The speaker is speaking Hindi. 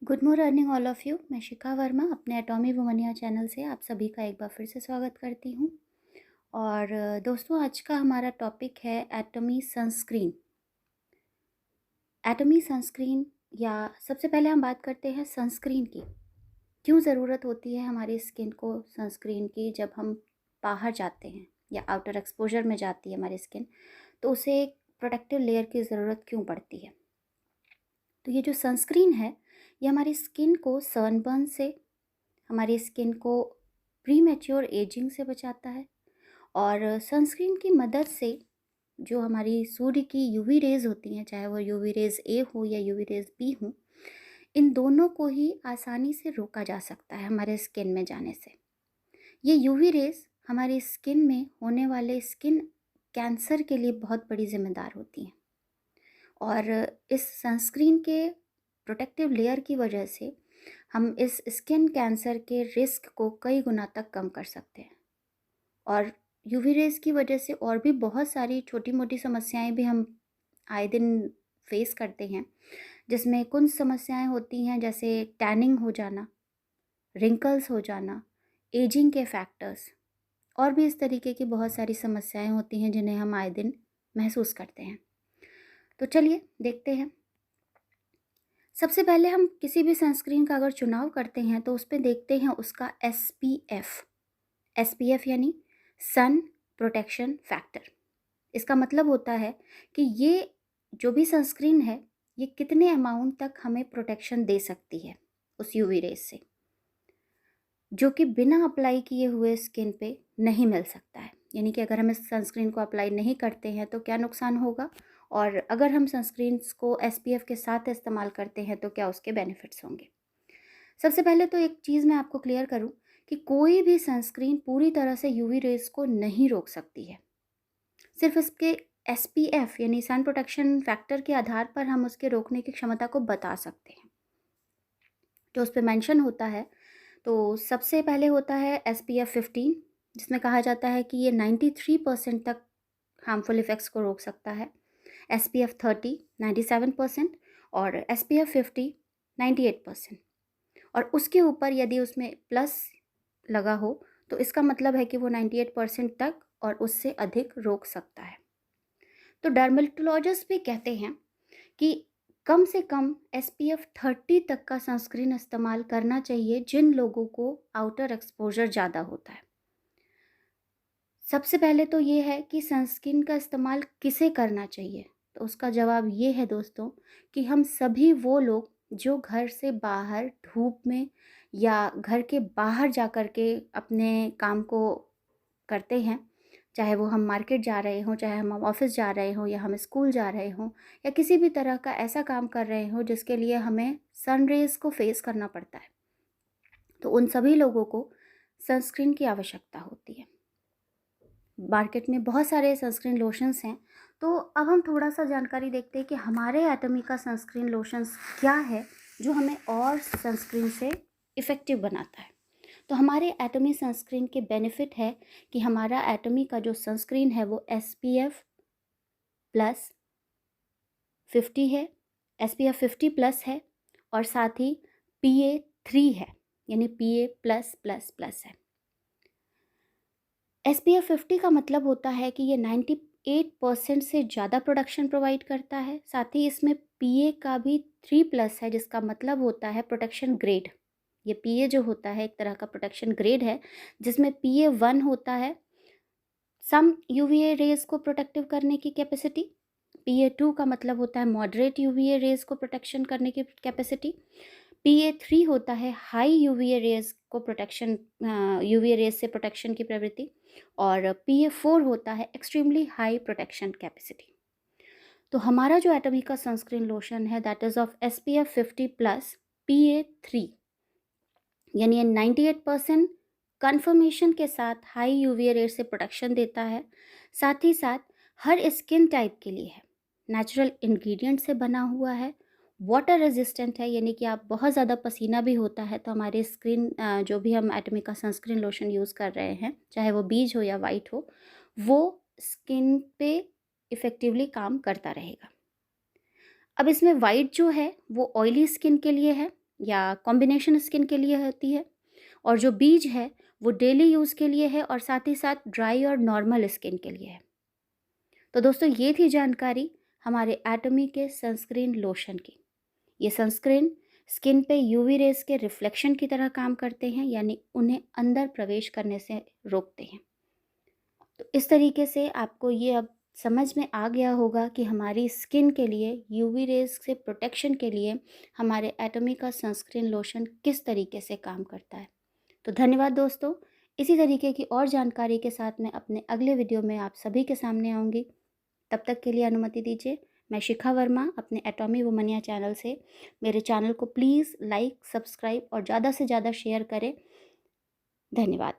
Good morning all of you. मैं शिखा वर्मा अपने एटॉमी वुमनिया चैनल से आप सभी का एक बार फिर से स्वागत करती हूँ। और दोस्तों, आज का हमारा टॉपिक है एटॉमी सनस्क्रीन। एटॉमी सनस्क्रीन, या सबसे पहले हम बात करते हैं सनस्क्रीन की। क्यों ज़रूरत होती है हमारी स्किन को सनस्क्रीन की जब हम बाहर जाते हैं या आउटर एक्सपोजर में जाती है हमारी स्किन, तो उसे एक प्रोटेक्टिव लेयर की ज़रूरत क्यों पड़ती है। तो ये जो सनस्क्रीन है, ये हमारी स्किन को सनबर्न से, हमारी स्किन को प्री मैच्योर एजिंग से बचाता है। और सनस्क्रीन की मदद से जो हमारी सूर्य की यूवी रेज़ होती हैं, चाहे वो यूवी रेज़ ए हो या यूवी रेज़ बी हो, इन दोनों को ही आसानी से रोका जा सकता है हमारे स्किन में जाने से। ये यूवी रेज़ हमारी स्किन में होने वाले स्किन कैंसर के लिए बहुत बड़ी जिम्मेदार होती हैं। और इस सनस्क्रीन के प्रोटेक्टिव लेयर की वजह से हम इस स्किन कैंसर के रिस्क को कई गुना तक कम कर सकते हैं। और यूवी रेज़ की वजह से और भी बहुत सारी छोटी मोटी समस्याएं भी हम आए दिन फेस करते हैं, जिसमें कुछ समस्याएं होती हैं जैसे टैनिंग हो जाना, रिंकल्स हो जाना, एजिंग के फैक्टर्स, और भी इस तरीके की बहुत सारी समस्याएं होती हैं जिन्हें हम आए दिन महसूस करते हैं। तो चलिए देखते हैं। सबसे पहले हम किसी भी सनस्क्रीन का अगर चुनाव करते हैं तो उस पर देखते हैं उसका SPF यानी सन प्रोटेक्शन फैक्टर। इसका मतलब होता है कि ये जो भी सनस्क्रीन है, ये कितने अमाउंट तक हमें प्रोटेक्शन दे सकती है उस यूवी रेज से, जो कि बिना अप्लाई किए हुए स्किन पे नहीं मिल सकता है। यानी कि अगर हम इस सनस्क्रीन को अप्लाई नहीं करते हैं तो क्या नुकसान होगा, और अगर हम सनस्क्रीन को SPF के साथ इस्तेमाल करते हैं तो क्या उसके बेनिफिट्स होंगे। सबसे पहले तो एक चीज़ मैं आपको क्लियर करूं कि कोई भी सनस्क्रीन पूरी तरह से यूवी रेज को नहीं रोक सकती है। सिर्फ इसके SPF यानी सन प्रोटेक्शन फैक्टर के आधार पर हम उसके रोकने की क्षमता को बता सकते हैं। जो उस पर मैंशन होता है, तो सबसे पहले होता है SPF 15, जिसमें कहा जाता है कि ये 93% तक हार्मफुल इफ़ेक्ट्स को रोक सकता है। SPF 30 97% और SPF 50 98%। और उसके ऊपर यदि उसमें प्लस लगा हो तो इसका मतलब है कि वो 98% तक और उससे अधिक रोक सकता है। तो डर्मेटोलॉजिस्ट भी कहते हैं कि कम से कम SPF 30 तक का सनस्क्रीन इस्तेमाल करना चाहिए जिन लोगों को आउटर एक्सपोजर ज़्यादा होता है। सबसे पहले तो ये है कि सनस्क्रीन का इस्तेमाल किसे करना चाहिए, तो उसका जवाब ये है दोस्तों कि हम सभी वो लोग जो घर से बाहर धूप में या घर के बाहर जा कर के अपने काम को करते हैं, चाहे वो हम मार्केट जा रहे हों, चाहे हम ऑफिस जा रहे हों, या हम स्कूल जा रहे हों, या किसी भी तरह का ऐसा काम कर रहे हों जिसके लिए हमें सन रेज़ को फेस करना पड़ता है, तो उन सभी लोगों को सनस्क्रीन की आवश्यकता होती है। मार्केट में बहुत सारे सनस्क्रीन लोशंस हैं, तो अब हम थोड़ा सा जानकारी देखते हैं कि हमारे एटमी का सनस्क्रीन लोशंस क्या है जो हमें और सनस्क्रीन से इफ़ेक्टिव बनाता है। तो हमारे एटमी सनस्क्रीन के बेनिफिट है कि हमारा एटमी का जो सनस्क्रीन है वो SPF प्लस 50 है, SPF 50 प्लस है, और साथ ही PA3 है, यानी PA प्लस प्लस प्लस है। SPF 50 का मतलब होता है कि ये 98% से ज़्यादा प्रोडक्शन प्रोवाइड करता है। साथ ही इसमें PA का भी 3 प्लस है, जिसका मतलब होता है प्रोटेक्शन ग्रेड। ये PA जो होता है एक तरह का प्रोटेक्शन ग्रेड है, जिसमें PA1 होता है सम UVA रेज को प्रोटेक्टिव करने की कैपेसिटी, PA2 का मतलब होता है मॉडरेट UVA रेज को प्रोटेक्शन करने की कैपेसिटी, PA3 होता है हाई UVA रेज को प्रोटेक्शन, UVA रेज से प्रोटेक्शन की प्रवृत्ति, और PA4 होता है एक्सट्रीमली हाई प्रोटेक्शन कैपेसिटी। तो हमारा जो एटमी का सनस्क्रीन लोशन है that is of SPF 50 plus PA3, यानी 98% कन्फर्मेशन के साथ हाई यूवी रेज से प्रोटेक्शन देता है। साथ ही साथ हर स्किन टाइप के लिए है, नेचुरल इंग्रेडिएंट से बना हुआ है, वाटर रेजिस्टेंट है, यानी कि आप बहुत ज़्यादा पसीना भी होता है तो हमारे स्किन, जो भी हम एटमी का सनस्क्रीन लोशन यूज़ कर रहे हैं, चाहे वो बीज हो या वाइट हो, वो स्किन पे इफ़ेक्टिवली काम करता रहेगा। अब इसमें वाइट जो है वो ऑयली स्किन के लिए है, या कॉम्बिनेशन स्किन के लिए होती है, और जो बीज है वो डेली यूज़ के लिए है और साथ ही साथ ड्राई और नॉर्मल स्किन के लिए है। तो दोस्तों ये थी जानकारी हमारे एटमी के सनस्क्रीन लोशन की। ये सनस्क्रीन स्किन पे यूवी रेज़ के रिफ्लेक्शन की तरह काम करते हैं, यानी उन्हें अंदर प्रवेश करने से रोकते हैं। तो इस तरीके से आपको ये अब समझ में आ गया होगा कि हमारी स्किन के लिए यूवी रेज़ से प्रोटेक्शन के लिए हमारे एटमी का सनस्क्रीन लोशन किस तरीके से काम करता है। तो धन्यवाद दोस्तों। इसी तरीके की और जानकारी के साथ मैं अपने अगले वीडियो में आप सभी के सामने आऊँगी। तब तक के लिए अनुमति दीजिए। मैं शिखा वर्मा अपने एटॉमी वुमनिया चैनल से। मेरे चैनल को प्लीज़ लाइक, सब्सक्राइब और ज़्यादा से ज़्यादा शेयर करें। धन्यवाद।